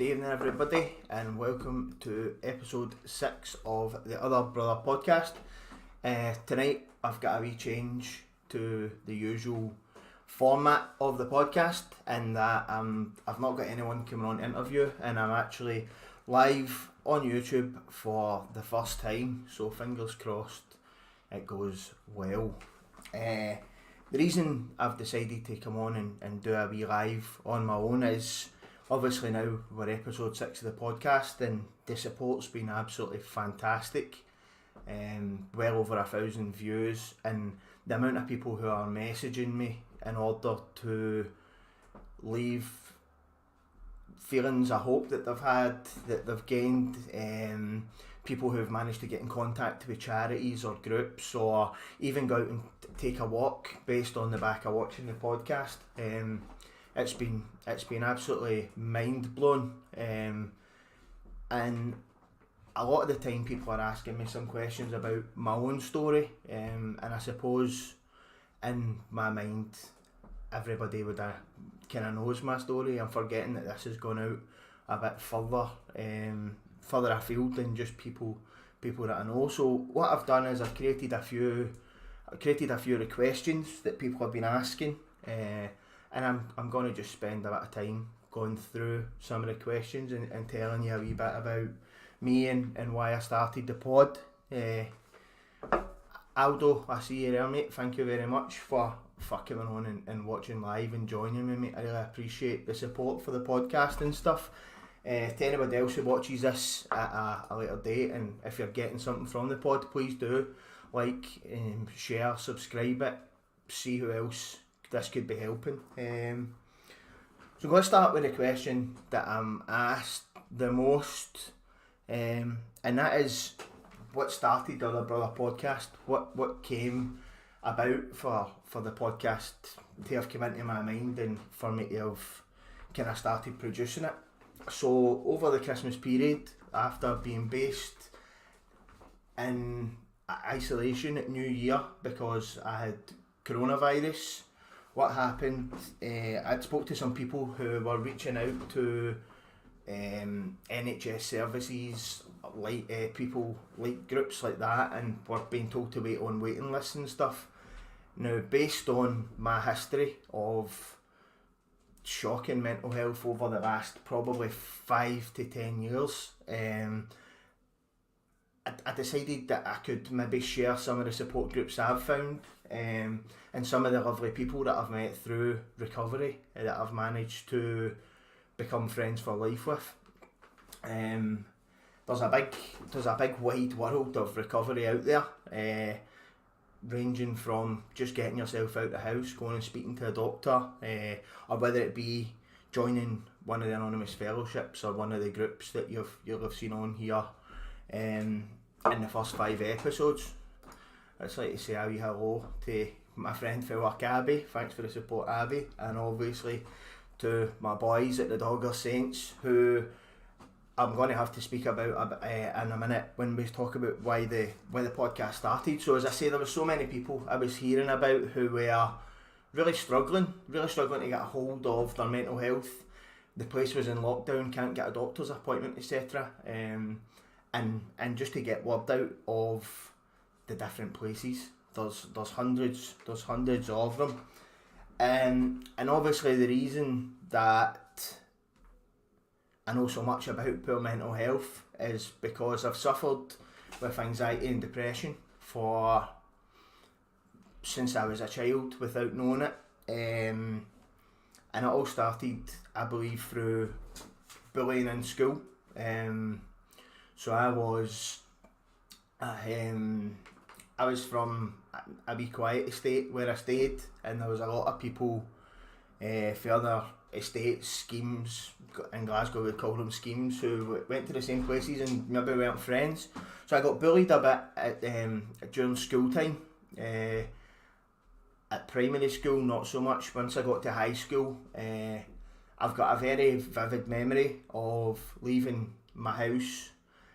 Good evening, everybody, and welcome to episode 6 of the Other Brother podcast. Tonight, I've got a wee change to the usual format of the podcast, in that I've not got anyone coming on to interview, and I'm actually live on YouTube for the first time, so fingers crossed it goes well. The reason I've decided to come on and do a wee live on my own is obviously now we're episode 6 of the podcast and the support's been absolutely fantastic. Well over 1,000 views, and the amount of people who are messaging me in order to leave feelings of hope that they've had, that they've gained, people who have managed to get in contact with charities or groups, or even go out and take a walk based on the back of watching the podcast. It's been absolutely mind blown, and a lot of the time people are asking me some questions about my own story, and I suppose in my mind everybody would kind of knows my story. I'm forgetting that this has gone out a bit further afield than just people that I know. So what I've done is I've created a few questions that people have been asking, and I'm going to just spend a bit of time going through some of the questions and telling you a wee bit about me and why I started the pod. Aldo, I see you there, mate. Thank you very much for coming on and watching live and joining me, mate. I really appreciate the support for the podcast and stuff. To anybody else who watches this at a later date, and if you're getting something from the pod, please do like, share, subscribe it, see who else this could be helping. So I'm going to start with the question that I'm asked the most, and that is, what started the Other Brother podcast? What came about for the podcast to have come into my mind and for me to have kind of started producing it? So over the Christmas period, after being based in isolation at New Year because I had coronavirus, what happened, I'd spoke to some people who were reaching out to NHS services, like people like groups like that, and were being told to wait on waiting lists and stuff. Now, based on my history of shocking mental health over the last probably 5 to 10 years, I decided that I could maybe share some of the support groups I've found, and some of the lovely people that I've met through recovery that I've managed to become friends for life with. There's a big wide world of recovery out there, ranging from just getting yourself out of the house, going and speaking to a doctor, or whether it be joining one of the anonymous fellowships or one of the groups that you'll have seen on here in the first 5 episodes. I'd like to say a wee hello to my friend Phil Abby, thanks for the support, Abby, and obviously to my boys at the Dogger Saints, who I'm going to have to speak about in a minute when we talk about why the podcast started. So as I say, there were so many people I was hearing about who were really struggling to get a hold of their mental health. The place was in lockdown, can't get a doctor's appointment, etc. And just to get word out of the different places. There's hundreds of them. And obviously the reason that I know so much about poor mental health is because I've suffered with anxiety and depression since I was a child without knowing it. And it all started, I believe, through bullying in school. So I was from a wee quiet estate where I stayed, and there was a lot of people further estates, schemes, in Glasgow we'd call them schemes, who went to the same places and maybe weren't friends. So I got bullied a bit during school time. At primary school, not so much. Once I got to high school, I've got a very vivid memory of leaving my house,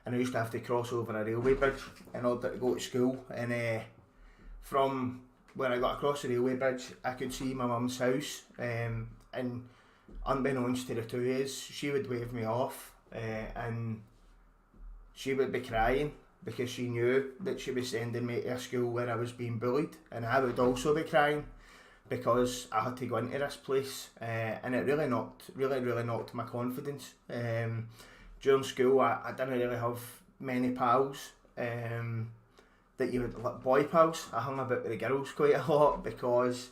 and I used to have to cross over a railway bridge in order to go to school, and from where I got across the railway bridge I could see my mum's house, and unbeknownst to the two of us, she would wave me off, and she would be crying because she knew that she was sending me to a school where I was being bullied, and I would also be crying because I had to go into this place, and it really knocked my confidence. During school, I didn't really have many pals, that you would, like, boy pals. I hung about with the girls quite a lot because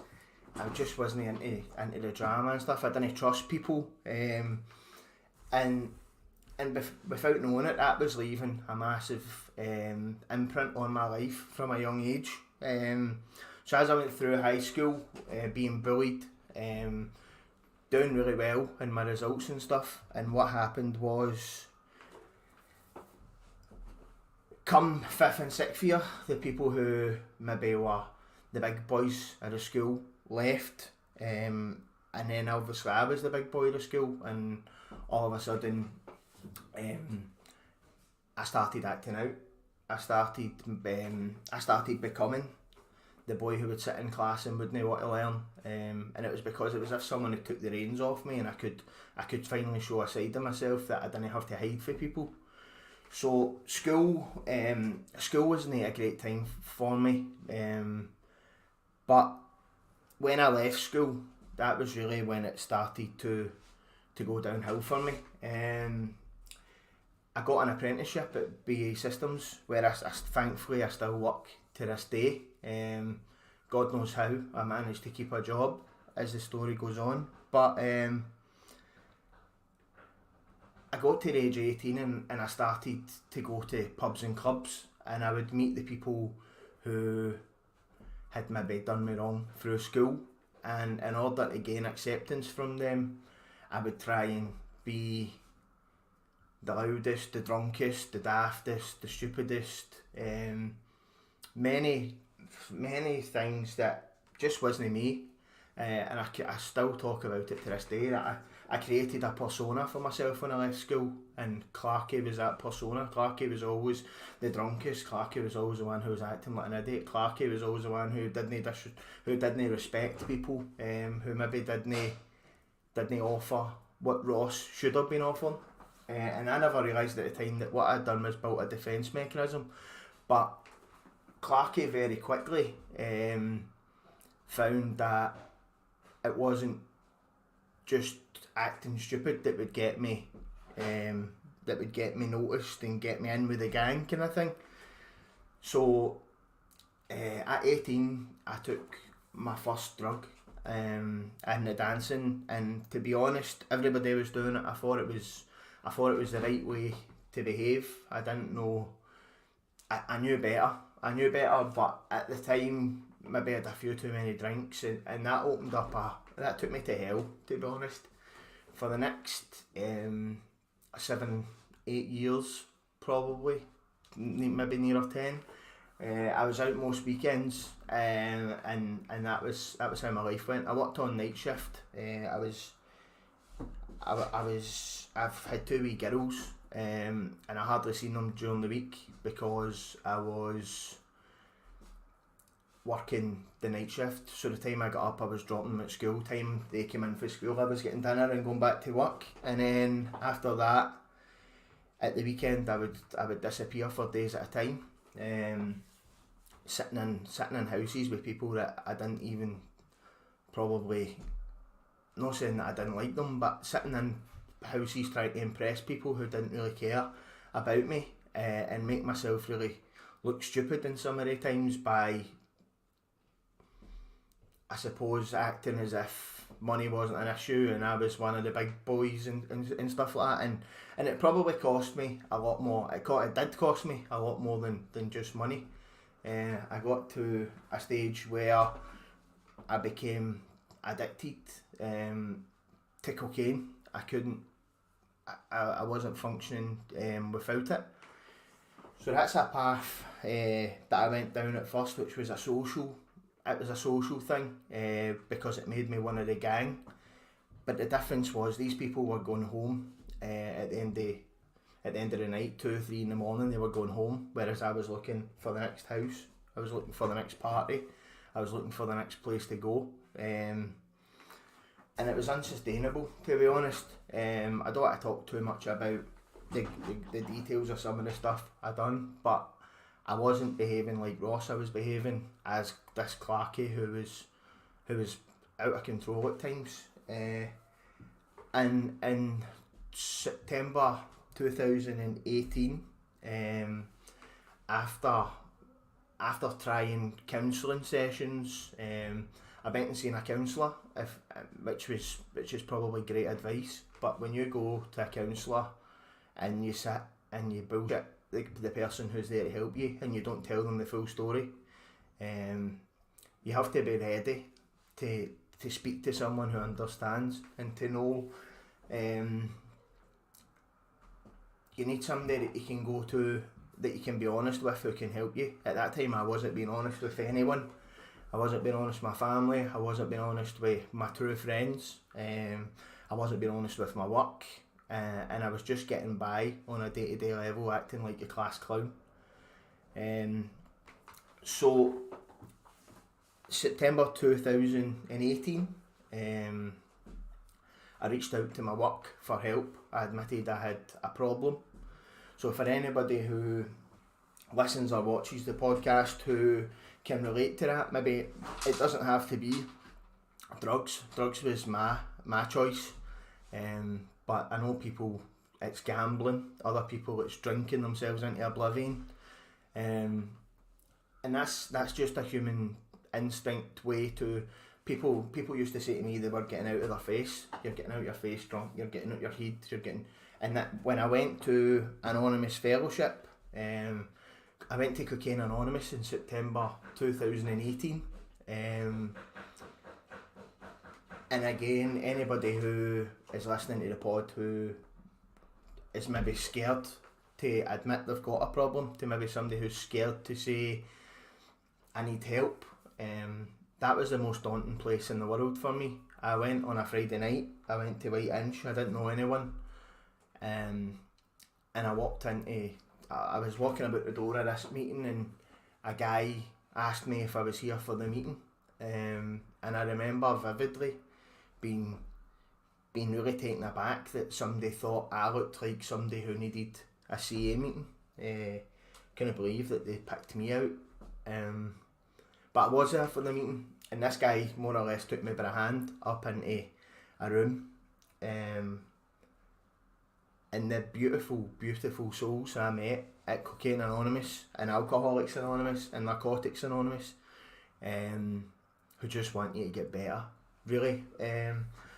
I just wasn't into the drama and stuff. I didn't trust people, and without knowing it, that was leaving a massive imprint on my life from a young age. So as I went through high school, being bullied, doing really well in my results and stuff, and what happened was, come 5th and 6th year, the people who maybe were the big boys at the school left, and then obviously I was the big boy of the school, and all of a sudden I started acting out. I started becoming the boy who would sit in class and wouldn't want to learn, and it was because it was as if someone had took the reins off me, and I could finally show a side of myself that I didn't have to hide for people. So school wasn't a great time for me, but when I left school, that was really when it started to go downhill for me. I got an apprenticeship at BAE Systems, where thankfully I still work to this day. God knows how I managed to keep a job as the story goes on, but I got to the age of 18 and I started to go to pubs and clubs, and I would meet the people who had maybe done me wrong through school, and in order to gain acceptance from them, I would try and be the loudest, the drunkest, the daftest, the stupidest, many things that just wasn't me, and I still talk about it to this day, that I created a persona for myself when I left school, and Clarky was that persona. Clarky was always the drunkest. Clarky was always the one who was acting like an idiot. Clarky was always the one who didn't respect people, who maybe didn't offer what Ross should have been offering. And I never realised at the time that what I'd done was built a defence mechanism. But Clarky very quickly found that it wasn't just acting stupid that would get me noticed and get me in with the gang kind of thing. So at 18 I took my first drug in the dancing, and to be honest, everybody was doing it. I thought it was the right way to behave. I didn't know, I knew better, but at the time maybe I had a few too many drinks, and that opened up that took me to hell, to be honest. For the next 7-8 years, probably, maybe nearer 10, I was out most weekends, and that was how my life went. I worked on night shift. I've had 2 wee girls, and I hardly seen them during the week because I was working the night shift. So the time I got up, I was dropping them at school. Time they came in for school, I was getting dinner and going back to work. And then after that, at the weekend, I would disappear for days at a time, sitting in houses with people that I didn't even probably, not saying that I didn't like them, but sitting in houses trying to impress people who didn't really care about me, and make myself really look stupid in some of the times by, I suppose, acting as if money wasn't an issue and I was one of the big boys and stuff like that, and it probably cost me a lot more. It did cost me a lot more than just money. I got to a stage where I became addicted to cocaine. I wasn't functioning without it. So that's a path that I went down at first, which was a social thing, because it made me one of the gang. But the difference was these people were going home at the end of the night, 2 or 3 in the morning. They were going home, whereas I was looking for the next house. I was looking for the next party. I was looking for the next place to go. and it was unsustainable, to be honest. I don't want to talk too much about the details of some of the stuff I done, but I wasn't behaving like Ross. I was behaving as this Clarky who was out of control at times. And in September 2018, after trying counselling sessions, I went and seen a counsellor, which is probably great advice. But when you go to a counsellor and you sit and you bullshit the person who's there to help you, and you don't tell them the full story, you have to be ready to speak to someone who understands, and to know you need somebody that you can go to, that you can be honest with, who can help you. At that time I wasn't being honest with anyone. I wasn't being honest with my family, I wasn't being honest with my true friends, I wasn't being honest with my work, and I was just getting by on a day-to-day level, acting like a class clown. So September 2018, I reached out to my work for help. I admitted I had a problem. So for anybody who listens or watches the podcast who can relate to that, maybe it doesn't have to be drugs. Drugs was my choice, but I know people, it's gambling, other people it's drinking themselves into oblivion, and that's just a human instinct way to people used to say to me they were getting out of their face. You're getting out your face drunk, you're getting out your head, you're getting. And that when I went to Anonymous Fellowship, I went to Cocaine Anonymous in September 2018, and again, anybody who is listening to the pod who is maybe scared to admit they've got a problem, to maybe somebody who's scared to say I need help, that was the most daunting place in the world for me. I went on a Friday night, I went to White Inch, I didn't know anyone, and I walked into, I was walking about the door of this meeting, and a guy asked me if I was here for the meeting, and I remember vividly being really taken aback that somebody thought I looked like somebody who needed a CA meeting. Couldn't believe that they picked me out. But I was there for the meeting, and this guy more or less took me by the hand up into a room, and the beautiful, beautiful souls I met at Cocaine Anonymous and Alcoholics Anonymous and Narcotics Anonymous, who just want you to get better, really.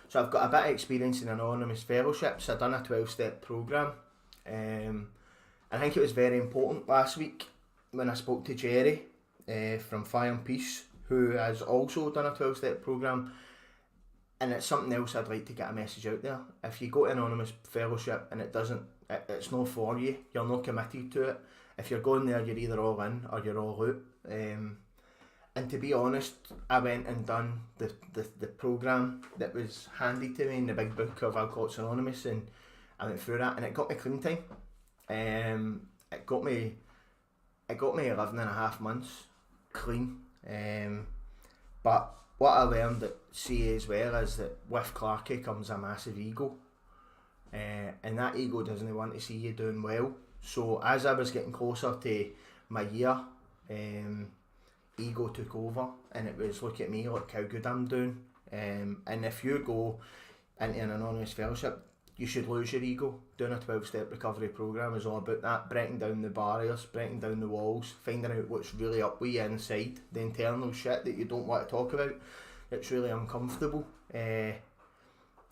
So I've got a bit of experience in Anonymous Fellowships. I've done a 12-step programme. I think it was very important last week when I spoke to Jerry from Fire and Peace, who has also done a 12-step programme, and it's something else I'd like to get a message out there. If you go to Anonymous Fellowship and it's not for you, you're not committed to it. If you're going there, you're either all in or you're all out. And to be honest, I went and done the programme that was handed to me in the big book of Alcoholics Anonymous, and I went through that, and it got me clean time. It got me 11 and a half months clean. But what I learned at CA as well is that with Clarky comes a massive ego, and that ego doesn't want to see you doing well. So as I was getting closer to my year, ego took over, and it was look at me, look how good I'm doing. And if you go into an Anonymous Fellowship, you should lose your ego. Doing a 12-step recovery programme is all about that, breaking down the barriers, breaking down the walls, finding out what's really up with you inside, the internal shit that you don't want to talk about. It's really uncomfortable. And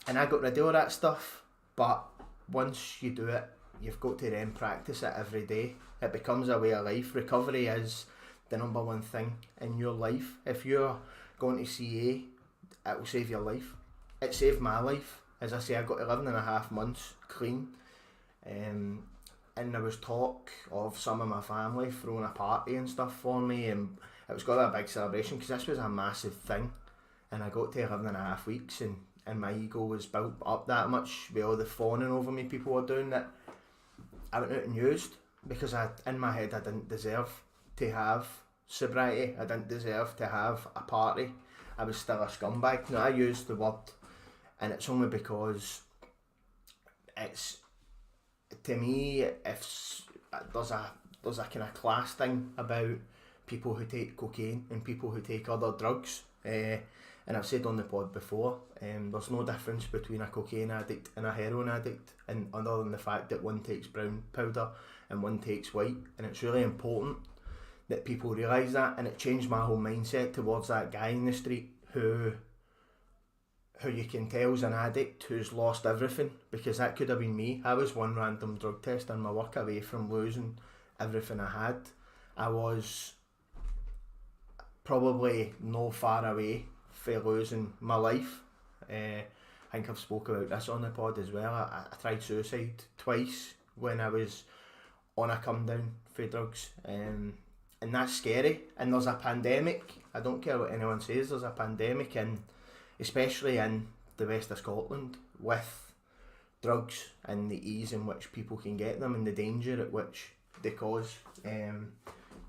I got rid of all that stuff, but once you do it, you've got to then practice it every day. It becomes a way of life. Recovery is the number one thing in your life. If you're going to CA, it will save your life. It saved my life. As I say, I got 11 and a half months clean, and there was talk of some of my family throwing a party and stuff for me, and it was going to be a big celebration because this was a massive thing, and I got to 11 and a half weeks, and my ego was built up that much with all the fawning over me people were doing, that I went out and used, because in my head I didn't deserve to have sobriety, I didn't deserve to have a party, I was still a scumbag. Now I used the word and it's only because it's, to me, if there's a kind of class thing about people who take cocaine and people who take other drugs. And I've said on the pod before, there's no difference between a cocaine addict and a heroin addict, and other than the fact that one takes brown powder and one takes white, and it's really important that people realise that. And it changed my whole mindset towards that guy in the street who you can tell is an addict who's lost everything, because that could have been me. I was one random drug test in my work away from losing everything I had. I was probably no far away for losing my life. I think I've spoke about this on the pod as well. I tried suicide twice when I was on a come down for drugs, and that's scary. And there's a pandemic. I don't care what anyone says, there's a pandemic, and especially in the west of Scotland, with drugs and the ease in which people can get them and the danger at which they cause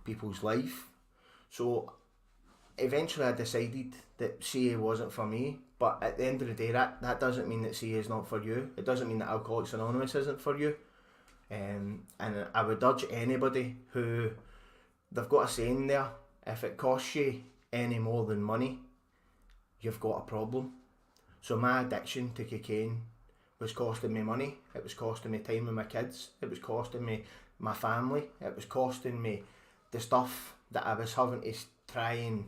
people's life. So eventually I decided that CA wasn't for me, but at the end of the day, that doesn't mean that CA is not for you. It doesn't mean that Alcoholics Anonymous isn't for you. And I would urge anybody who, they've got a saying there, if it costs you any more than money, you've got a problem. So my addiction to cocaine was costing me money, it was costing me time with my kids, it was costing me my family, it was costing me the stuff that I was having to try and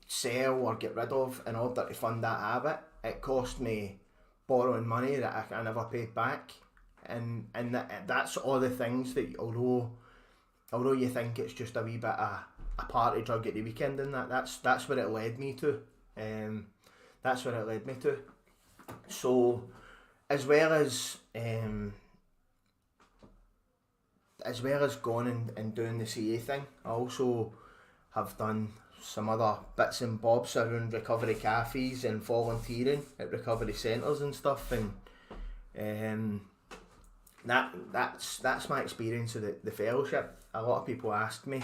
sell or get rid of in order to fund that habit. It cost me borrowing money that I never paid back, and that's all the things that, although you think it's just a wee bit of a party drug at the weekend, and that's where it led me to. That's where it led me to. So as well as going and doing the CA thing, I also have done some other bits and bobs around recovery cafes and volunteering at recovery centres and stuff, and that's my experience of the fellowship. A lot of people ask me,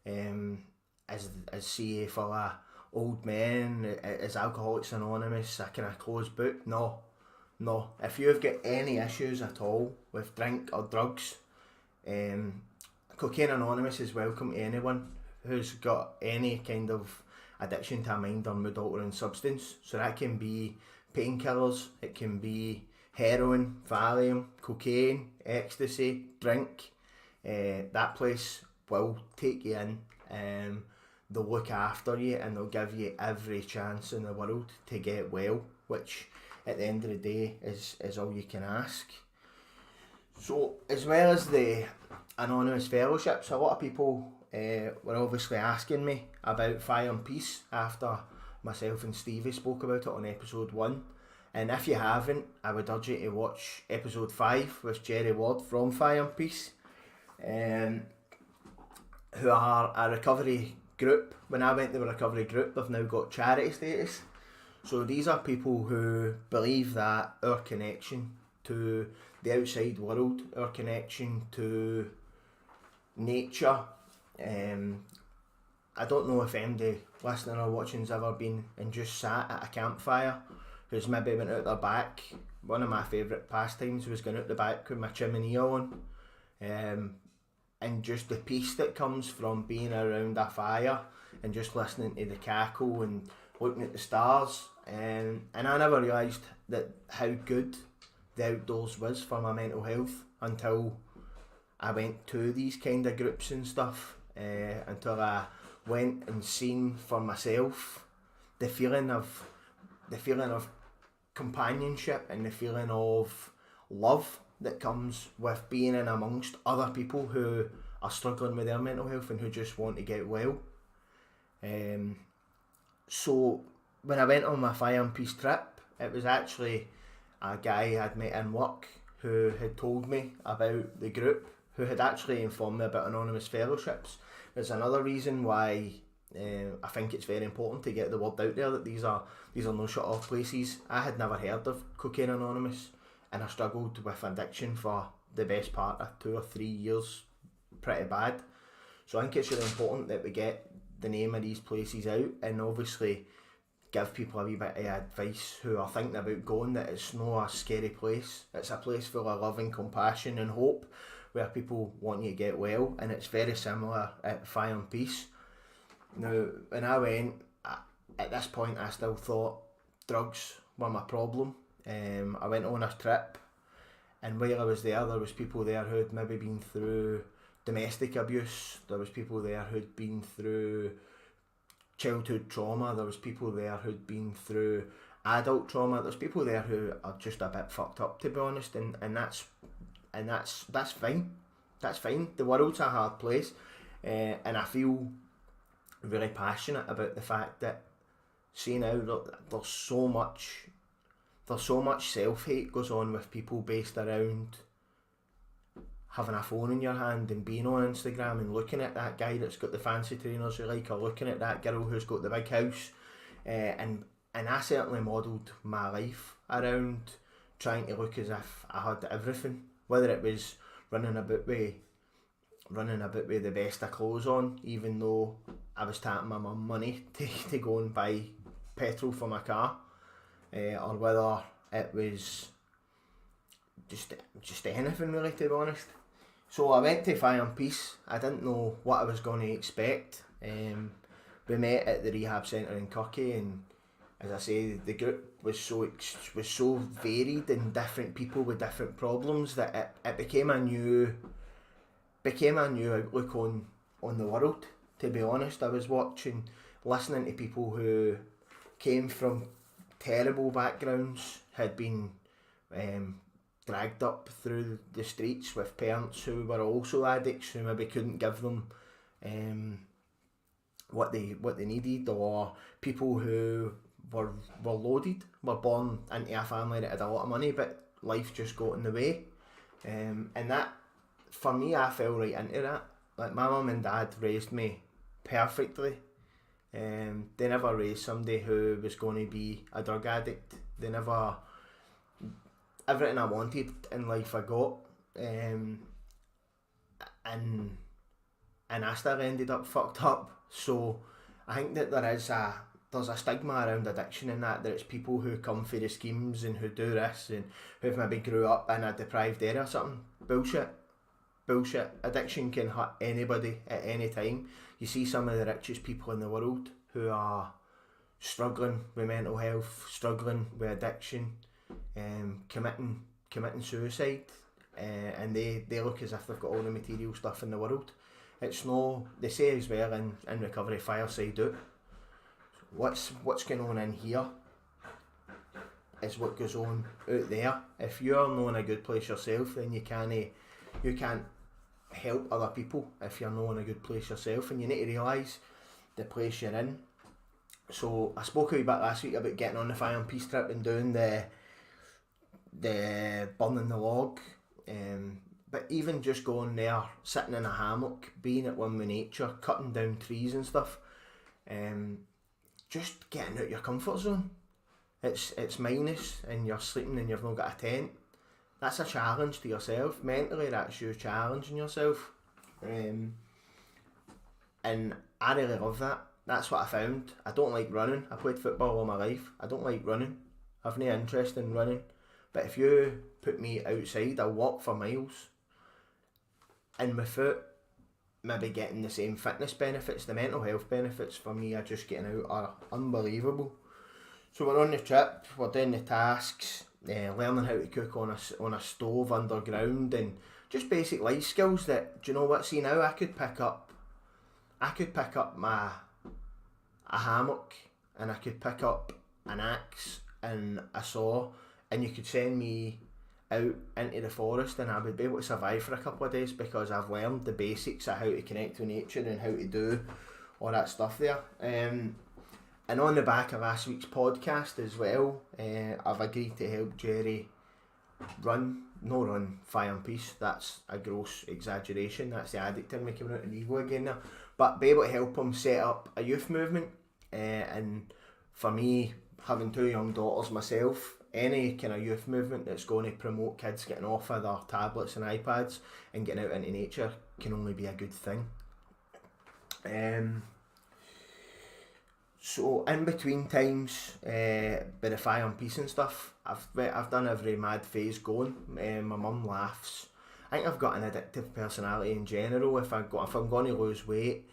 is CA for old men, is Alcoholics Anonymous a kind of closed book? No. If you've got any issues at all with drink or drugs, Cocaine Anonymous is welcome to anyone who's got any kind of addiction to a mind or mood altering substance. So that can be painkillers, it can be heroin, Valium, cocaine, ecstasy, drink. That place will take you in, they'll look after you, and they'll give you every chance in the world to get well, which at the end of the day is all you can ask. So as well as the Anonymous Fellowships, a lot of people were obviously asking me about Fire and Peace after myself and Stevie spoke about it on episode 1. And if you haven't, I would urge you to watch episode 5 with Jerry Ward from Fire and Peace, who are a recovery group. When I went to the recovery group, they've now got charity status. So these are people who believe that our connection to the outside world, our connection to nature, I don't know if MD listener or watching's ever been and just sat at a campfire, who's maybe went out the back. One of my favourite pastimes was going out the back with my chimney on, and just the peace that comes from being around a fire and just listening to the cackle and looking at the stars, and I never realised that how good the outdoors was for my mental health until I went to these kind of groups and stuff, until I went and seen for myself the feeling of companionship and the feeling of love that comes with being in amongst other people who are struggling with their mental health and who just want to get well. So when I went on my Fire and Peace trip, it was actually a guy I'd met in work who had told me about the group, who had actually informed me about Anonymous Fellowships. There's another reason why I think it's very important to get the word out there that these are no shut off places. I had never heard of Cocaine Anonymous, and I struggled with addiction for the best part of 2 or 3 years, pretty bad. So I think it's really important that we get the name of these places out, and obviously give people a wee bit of advice who are thinking about going, that it's not a scary place. It's a place full of love and compassion and hope, where people want you to get well, and it's very similar at Fire and Peace. Now, when I went, at this point I still thought drugs were my problem. I went on a trip, and while I was there was people there who had maybe been through domestic abuse, there was people there who'd been through childhood trauma, there was people there who'd been through adult trauma, there's people there who are just a bit fucked up, to be honest, and that's fine. That's fine. The world's a hard place, and I feel really passionate about the fact that, see now, there's so much self-hate goes on with people based around having a phone in your hand and being on Instagram and looking at that guy that's got the fancy trainers you like, or looking at that girl who's got the big house, and I certainly modelled my life around trying to look as if I had everything, whether it was running about with the best of clothes on, even though I was taking my mum money to go and buy petrol for my car, or whether it was just anything really, to be honest. So I went to Fire and Peace. I didn't know what I was going to expect. We met at the rehab centre in Kirky, and as I say, the group was so varied, and different people with different problems, that it became a new outlook on the world, to be honest. I was listening to people who came from terrible backgrounds, had been dragged up through the streets with parents who were also addicts, who maybe couldn't give them what they needed, or people who were loaded, were born into a family that had a lot of money, but life just got in the way, and that, for me, I fell right into that. Like, my mum and dad raised me perfectly. They never raised somebody who was going to be a drug addict. They never... Everything I wanted in life I got, and I still ended up fucked up. So I think that there's a stigma around addiction, in that it's people who come for the schemes and who do this, and who've maybe grew up in a deprived area or something. Bullshit. Addiction can hurt anybody at any time. You see some of the richest people in the world who are struggling with mental health, struggling with addiction, committing suicide, and they look as if they've got all the material stuff in the world. It's no, they say as well in recovery, fireside out. What's going on in here is what goes on out there. If you're not in a good place yourself, then you can't help other people if you're not in a good place yourself, and you need to realise the place you're in. So I spoke a wee bit last week about getting on the Fire and Peace trip and doing the burning the log, but even just going there, sitting in a hammock, being at one with nature, cutting down trees and stuff, just getting out your comfort zone. It's minus and you're sleeping and you've not got a tent. That's a challenge to yourself. Mentally, that's you challenging yourself, and I really love that. That's what I found. I don't like running. I played football all my life. I don't like running. I've no interest in running. But if you put me outside, I'll walk for miles. And without maybe getting the same fitness benefits, the mental health benefits for me are just getting out are unbelievable. So we're on the trip, we're doing the tasks, learning how to cook on a stove underground, and just basic life skills that, do you know what, see now I could pick up a hammock, and I could pick up an axe and a saw, and you could send me out into the forest and I would be able to survive for a couple of days, because I've learned the basics of how to connect with nature and how to do all that stuff there. And on the back of last week's podcast as well, I've agreed to help Jerry run Fire and Peace. That's a gross exaggeration. That's the addict in me coming out in ego again there. But be able to help him set up a youth movement. And for me, having two young daughters myself, any kind of youth movement that's going to promote kids getting off of their tablets and iPads and getting out into nature can only be a good thing. So in between times, by the Fire and Peace and stuff, I've done every mad phase going. My mum laughs. I think I've got an addictive personality in general. If I'm going to lose weight,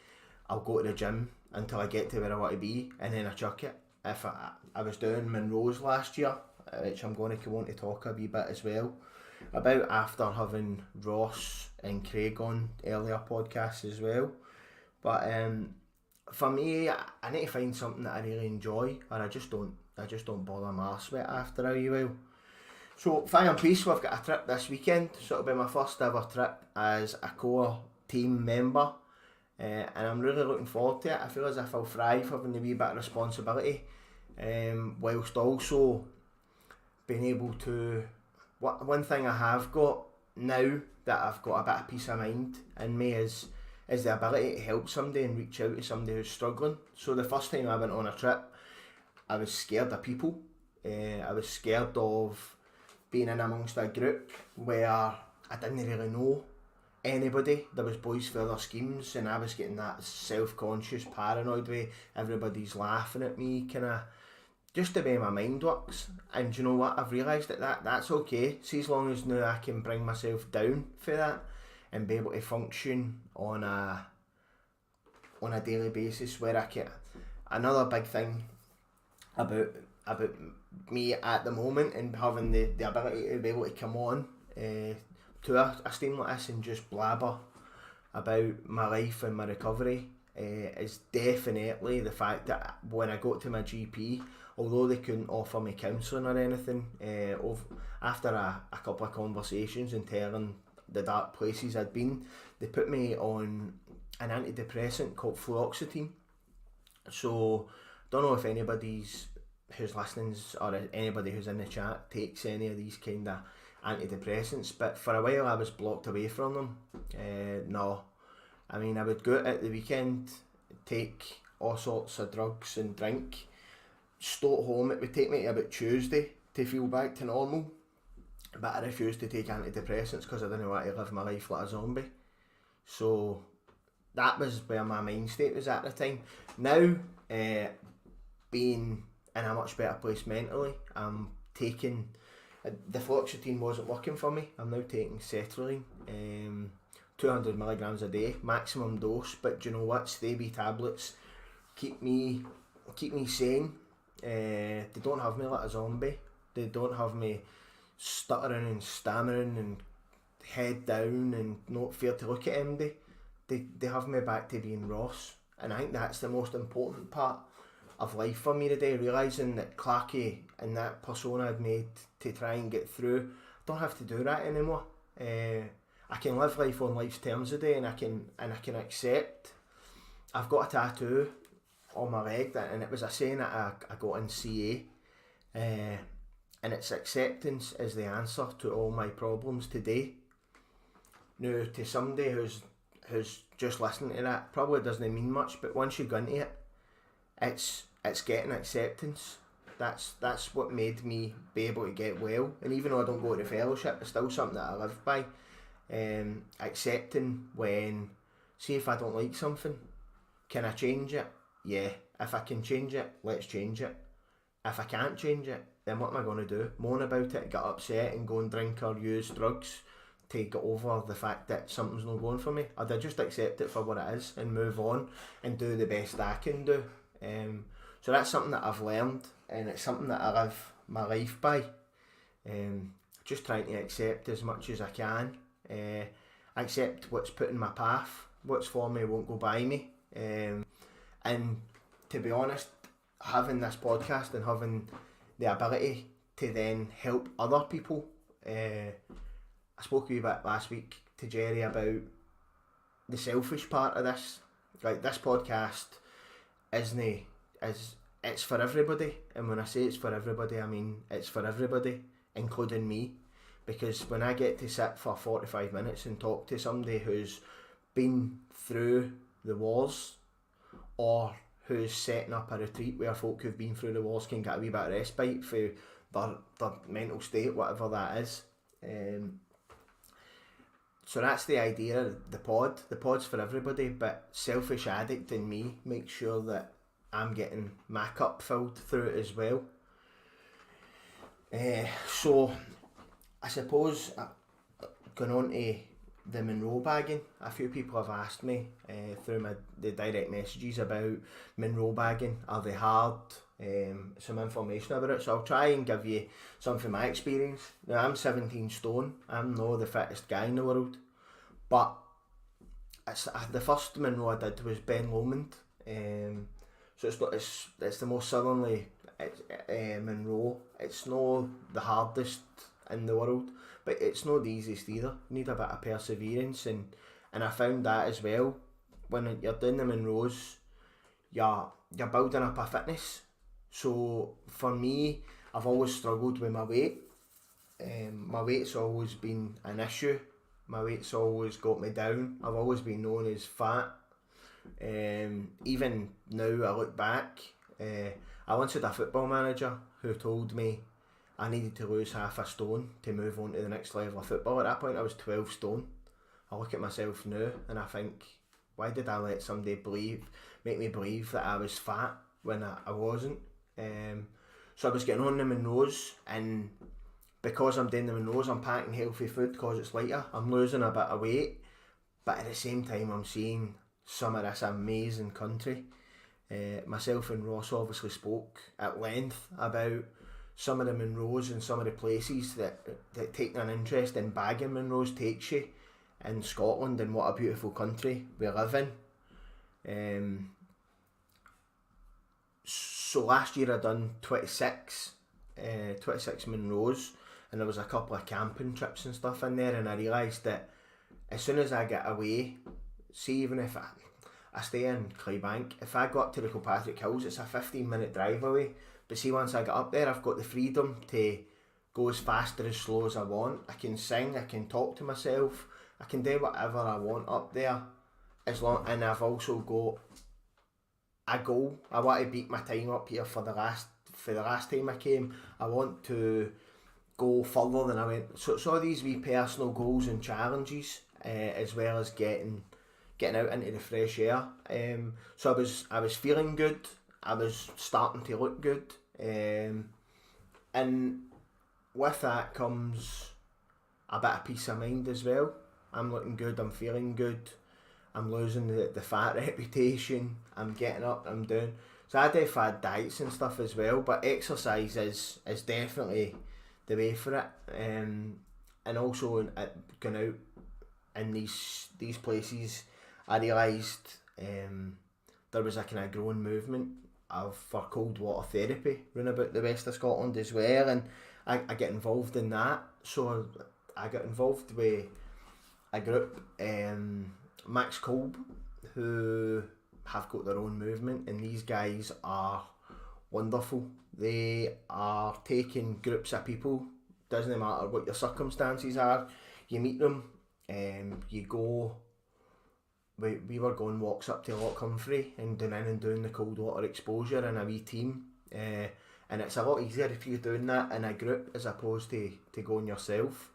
I'll go to the gym until I get to where I want to be, and then I chuck it. If I was doing Monroe's last year, which I'm going to come on to talk a wee bit as well about after having Ross and Craig on earlier podcasts as well. But for me, I need to find something that I really enjoy, and I just don't bother my arse with it after a wee while. So Fire and Peace, we've got a trip this weekend, so it'll be my first ever trip as a core team member, and I'm really looking forward to it. I feel as if I'll thrive having a wee bit of responsibility, whilst also being able to. One thing I have got now that I've got a bit of peace of mind in me is the ability to help somebody and reach out to somebody who's struggling. So the first time I went on a trip, I was scared of people. I was scared of being in amongst a group where I didn't really know anybody. There was boys for their schemes, and I was getting that self-conscious, paranoid way. Everybody's laughing at me, kind of just the way my mind works. And you know what? I've realised that's okay. See, as long as now I can bring myself down for that and be able to function on a daily basis where I can. Another big thing about me at the moment and having the ability to be able to come on to a stream like this and just blabber about my life and my recovery is definitely the fact that when I got to my GP, although they couldn't offer me counselling or anything, after a couple of conversations and telling the dark places I'd been, they put me on an antidepressant called fluoxetine. So don't know if anybody's who's listening or anybody who's in the chat takes any of these kind of antidepressants, but for a while I was blocked away from them. No, I mean, I would go out at the weekend, take all sorts of drugs and drink, stow at home. It would take me about Tuesday to feel back to normal, but I refused to take antidepressants because I didn't want to live my life like a zombie. So that was where my mind state was at the time. Now, being in a much better place mentally, I'm taking the fluoxetine wasn't working for me. I'm now taking sertraline, 200 milligrams a day, maximum dose. But you know what? Stevie tablets keep me sane. They don't have me like a zombie. They don't have me stuttering and stammering and head down and not fear to look at MD. They have me back to being Ross, and I think that's the most important part of life for me today, realising that Clarky and that persona I'd made to try and get through, I don't have to do that anymore. I can live life on life's terms today, and I can accept. I've got a tattoo on my leg and it was a saying that I got in CA, and it's acceptance is the answer to all my problems today. Now, to somebody who's just listening to that, probably doesn't mean much, but once you go into it, it's getting acceptance. That's what made me be able to get well. And even though I don't go to fellowship, it's still something that I live by. Accepting when, see, if I don't like something, can I change it? Yeah. If I can change it, let's change it. If I can't change it, then what am I going to do? Moan about it, get upset and go and drink or use drugs to get over the fact that something's not going for me? Or do I just accept it for what it is and move on and do the best I can do? So that's something that I've learned, and it's something that I live my life by. Just trying to accept as much as I can. Accept what's put in my path. What's for me won't go by me. And to be honest, having this podcast and having the ability to then help other people. I spoke a wee bit last week to Jerry about the selfish part of this. Like, this podcast it's for everybody, and when I say it's for everybody, I mean it's for everybody, including me, because when I get to sit for 45 minutes and talk to somebody who's been through the wars, or who's setting up a retreat where folk who've been through the wars can get a wee bit of respite for their mental state, whatever that is. So that's the idea of the pod. The pod's for everybody, but selfish addict in me makes sure that I'm getting my cup filled through it as well. So I suppose going on to the Munro bagging, a few people have asked me through the direct messages about Munro bagging. Are they hard? Some information about it. So I'll try and give you some from my experience. Now, I'm 17 stone. I'm not the fittest guy in the world, but the first Munro I did was Ben Lomond. So it's the most southerly Munro. It's not the hardest in the world, but it's not the easiest either. You need a bit of perseverance, and I found that as well. When you're doing the Munros, you're building up a fitness. So for me, I've always struggled with my weight. My weight's always been an issue. My weight's always got me down. I've always been known as fat. Even now I look back, I once had a football manager who told me I needed to lose half a stone to move on to the next level of football. At that point I was 12 stone. I look at myself now and I think, why did I let somebody make me believe that I was fat when I wasn't? So I was getting on the Munros, and because I'm doing the Munros, I'm packing healthy food because it's lighter. I'm losing a bit of weight, but at the same time I'm seeing some of this amazing country. Myself and Ross obviously spoke at length about some of the Munros and some of the places that taking an interest in bagging Munros takes you in Scotland, and what a beautiful country we live in. So last year I done 26 Munros, and there was a couple of camping trips and stuff in there, and I realised that as soon as I get away, see, even if I stay in Claybank, if I go up to the Kilpatrick Hills, it's a 15-minute drive away, but see, once I get up there, I've got the freedom to go as fast or as slow as I want. I can sing, I can talk to myself, I can do whatever I want up there, and I've also got a goal. I want to beat my time up here for the last time I came. I want to go further than I went. So all these wee personal goals and challenges, as well as getting out into the fresh air. So I was feeling good. I was starting to look good. And with that comes a bit of peace of mind as well. I'm looking good. I'm feeling good. I'm losing the fat reputation. I'm getting up, I'm doing. So I do fad diets and stuff as well, but exercise is definitely the way for it. And also going out in these places, I realised there was a kind of growing movement for cold water therapy round about the west of Scotland as well, and I get involved in that. So I got involved with a group, Max Kolb, who have got their own movement, and these guys are wonderful. They are taking groups of people, doesn't matter what your circumstances are, you meet them, you go. We were going walks up to Loch Humphrey and doing the cold water exposure in a wee team, and it's a lot easier if you're doing that in a group as opposed to going yourself.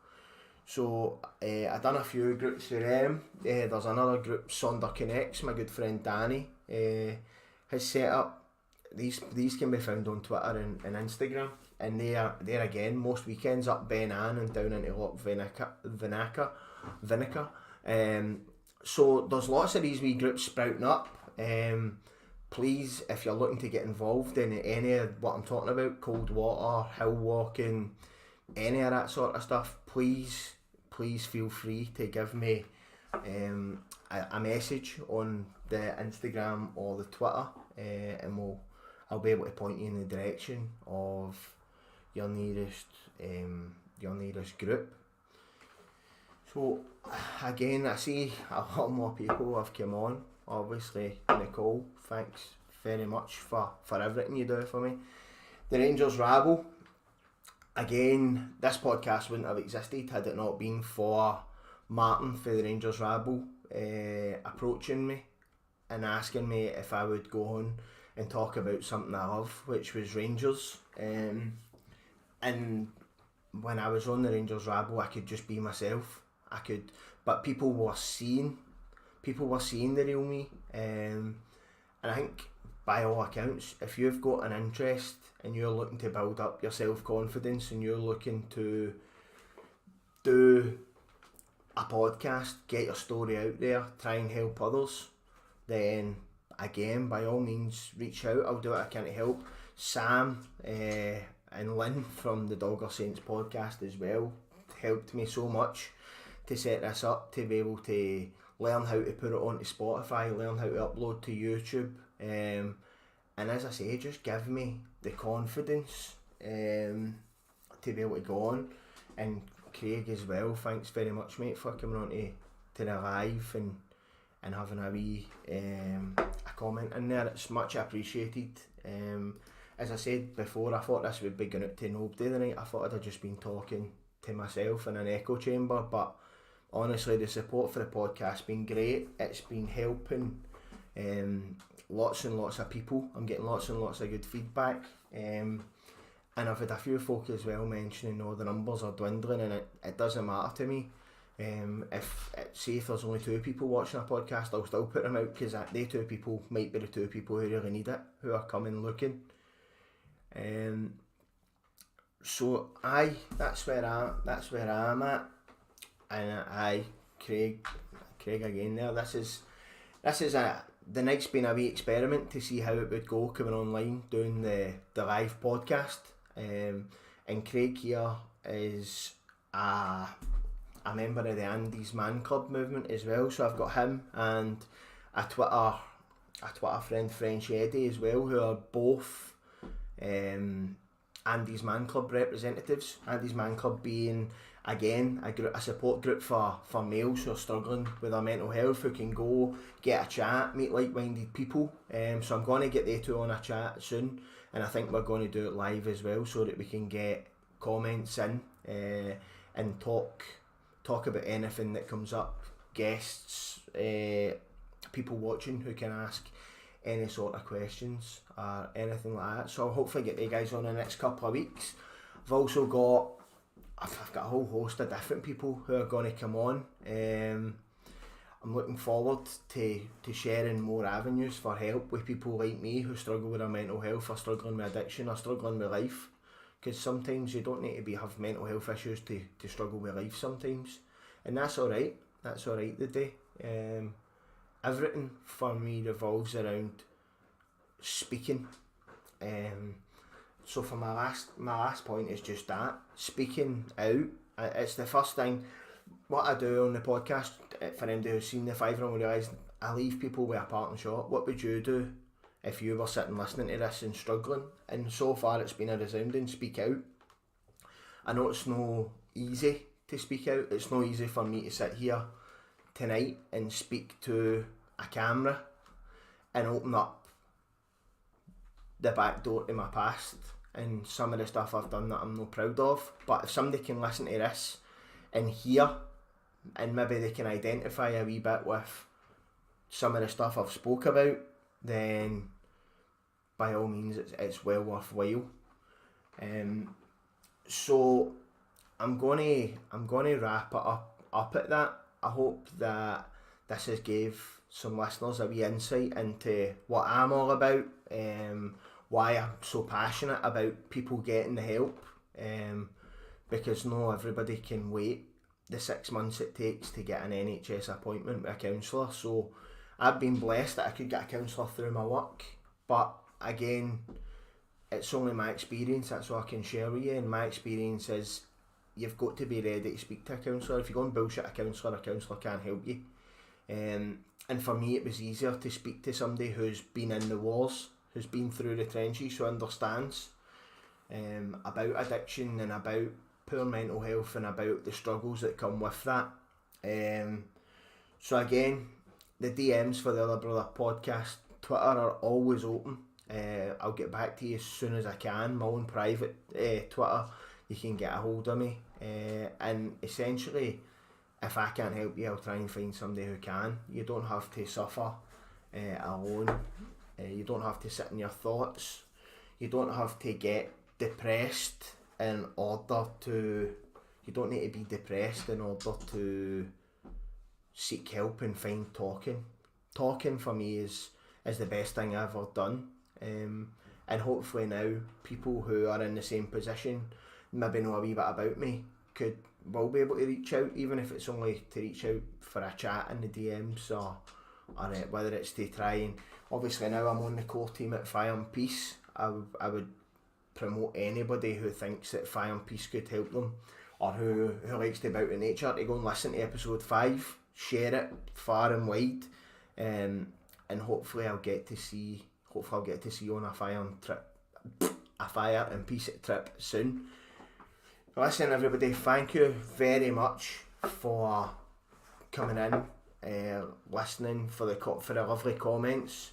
So I done a few groups for them. There's another group, Sonder Connects, my good friend Danny has set up. These can be found on Twitter and Instagram, and they're again most weekends up Ben Ann and down into Loch Vinica. So there's lots of these wee groups sprouting up. Please, if you're looking to get involved in any of what I'm talking about, cold water, hill walking, any of that sort of stuff, please feel free to give me a message on the Instagram or the Twitter, and I'll be able to point you in the direction of your nearest group. So again, I see a lot more people have come on. Obviously, Nicole, thanks very much for everything you do for me. The Rangers Rabble. Again, this podcast wouldn't have existed had it not been for Martin for the Rangers Rabble approaching me and asking me if I would go on and talk about something I love, which was Rangers. And when I was on the Rangers Rabble, I could just be myself. But people were seeing the real me. And I think by all accounts, if you've got an interest and you're looking to build up your self-confidence and you're looking to do a podcast, get your story out there, try and help others, then again, by all means, reach out. I'll do what I can to help. Sam and Lynn from the Dogger Saints podcast as well helped me so much to set this up, to be able to learn how to put it onto Spotify, learn how to upload to YouTube, and as I say, just give me the confidence to be able to go on. And Craig as well, thanks very much, mate, for coming on to the live and having a wee a comment in there. It's much appreciated. As I said before, I thought this would be going out to nobody tonight. I thought I'd have just been talking to myself in an echo chamber, but honestly, the support for the podcast been great. It's been helping lots and lots of people. I'm getting lots and lots of good feedback, and I've had a few folk as well mentioning the numbers are dwindling, and it doesn't matter to me. If there's only 2 people watching a podcast, I'll still put them out, because they 2 people might be the 2 people who really need it, who are coming looking. So that's where I'm at. And Craig again there. This is the night's been a wee experiment to see how it would go coming online doing the live podcast. And Craig here is a member of the Andy's Man Club movement as well. So I've got him and a Twitter friend, French Eddie, as well, who are both Andy's Man Club representatives. Andy's Man Club being, again, a support group for males who are struggling with their mental health, who can go get a chat, meet like-minded people. So I'm going to get they 2 on a chat soon, and I think we're going to do it live as well, so that we can get comments in and talk about anything that comes up, guests, people watching who can ask any sort of questions or anything like that. So I'll hopefully get you guys on the next couple of weeks. I've also got a whole host of different people who are going to come on. I'm looking forward to sharing more avenues for help with people like me who struggle with their mental health, or struggling with addiction, or struggling with life. Because sometimes you don't need to have mental health issues to struggle with life sometimes. And that's alright. That's alright today. Everything for me revolves around speaking. So for my last point is just that, speaking out. It's the first thing. What I do on the podcast, for anybody who's seen the 5 will realise, I leave people with a parting shot. What would you do if you were sitting listening to this and struggling? And so far it's been a resounding speak out. I know it's no easy to speak out. It's no easy for me to sit here tonight and speak to a camera and open up the back door to my past and some of the stuff I've done that I'm not proud of. But if somebody can listen to this and hear, and maybe they can identify a wee bit with some of the stuff I've spoke about, then by all means it's well worthwhile. So I'm gonna wrap it up at that. I hope that this has gave some listeners a wee insight into what I'm all about, why I'm so passionate about people getting the help, because not everybody can wait the 6 months it takes to get an NHS appointment with a counsellor. So I've been blessed that I could get a counsellor through my work, but again, it's only my experience. That's what I can share with you, and my experience is you've got to be ready to speak to a counsellor. If you go and bullshit a counsellor can't help you. And for me, it was easier to speak to somebody who's been in the wars, who's been through the trenches, who understands about addiction and about poor mental health and about the struggles that come with that. So again, the DMs for the Other Brother podcast Twitter are always open. I'll get back to you as soon as I can. My own private Twitter, you can get a hold of me, and essentially, if I can't help you, I'll try and find somebody who can. You don't have to suffer alone. You don't have to sit in your thoughts. You don't have to get depressed in order to... You don't need to be depressed in order to seek help and find talking. Talking for me is the best thing I've ever done. And hopefully now people who are in the same position, maybe know a wee bit about me, will be able to reach out, even if it's only to reach out for a chat in the DMs, or whether it's to try and, obviously now I'm on the core team at Fire and Peace. I would promote anybody who thinks that Fire and Peace could help them, or who likes to About in Nature, to go and listen to episode 5, share it far and wide, and hopefully I'll get to see you on a Fire and Peace trip soon. Listen, everybody, thank you very much for coming in, listening, for the lovely comments.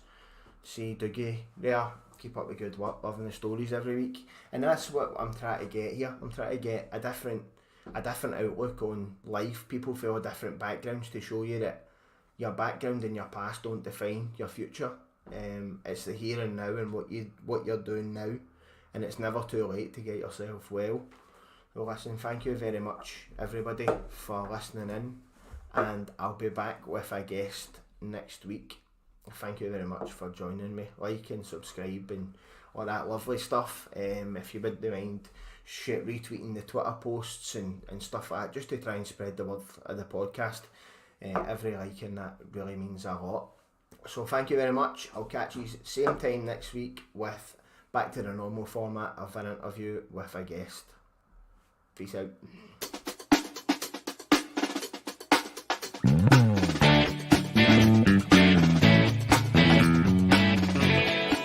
See Dougie there, keep up the good work, loving the stories every week. And that's what I'm trying to get here. I'm trying to get a different outlook on life. People from different backgrounds, to show you that your background and your past don't define your future. It's the here and now, and what you're doing now, and it's never too late to get yourself well. Well, listen, thank you very much, everybody, for listening in, and I'll be back with a guest next week. Thank you very much for joining me. Like and subscribe and all that lovely stuff. If you wouldn't mind retweeting the Twitter posts and stuff like that, just to try and spread the word of the podcast. Every like and that really means a lot. So thank you very much. I'll catch you same time next week, with back to the normal format of an interview with a guest. Peace out.